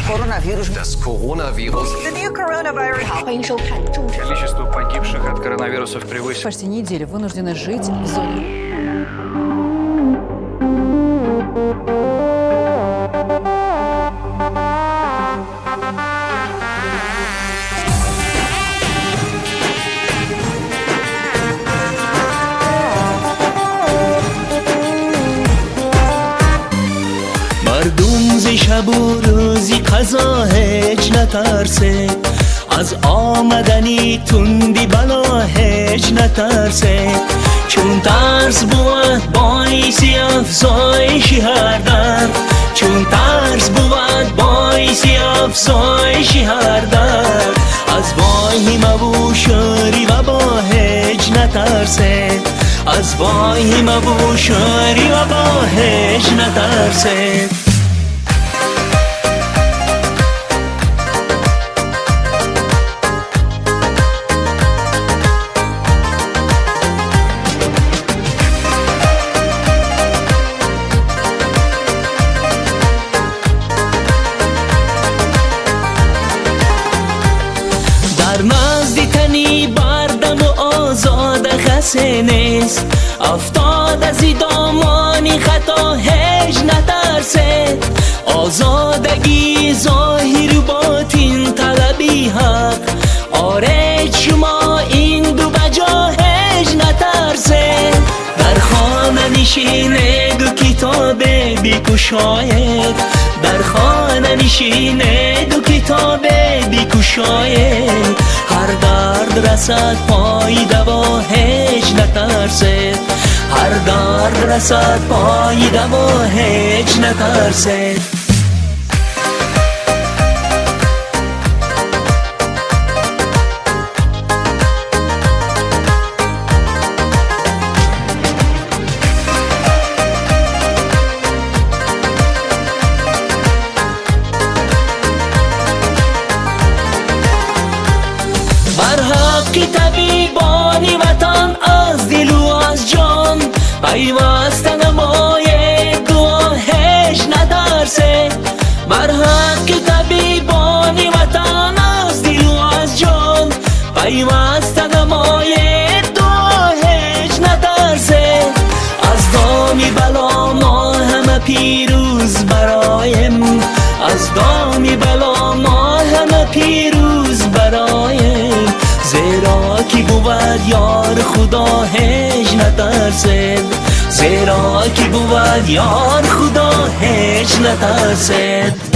Das Coronavirus. The new coronavirus. 欢迎收看众神。 Количество погибших от коронавируса превысило. Почти неделю вынуждены жить в зоне. مردم ز شب و روزی قضا هیچ نترسه از آمدنی تندی بلا هیچ نترسه چون ترس بود باعثی افزایشی هر درد چون ترس بود باعثی افزایشی هر درد از وای مبو شوری و با هیچ نترسه از وای مبو شوری و با هیچ نترسه در نزدی تنی بردم و آزاد خسه نیست افتاد از دامانی خطا هیچ نترسه آزادگی ظاهر و باطن طلبی حق آره شما این دو بجا هیچ نترسه در خانه نشینه دو کتاب بیکشاید در خانه نشینه دو کتاب بیکشاید هر درد رسد پای دوا هیچ نترسد هر درد رسد پای دوا هیچ نترسد بر حق طبیبانی وطن از دل و از جان پیوسته نماید دعا هیچ نترسه بر حق طبیبانی وطن از دل و از جان پیوسته نماید دعا هیچ نترسه از دامی بلا ما همه پیروز برایم از دامی بلا ما همه پیروز برایم زیرا کی بود یار خدا هیچ نترسد زیرا کی بود یار خدا هیچ نترسد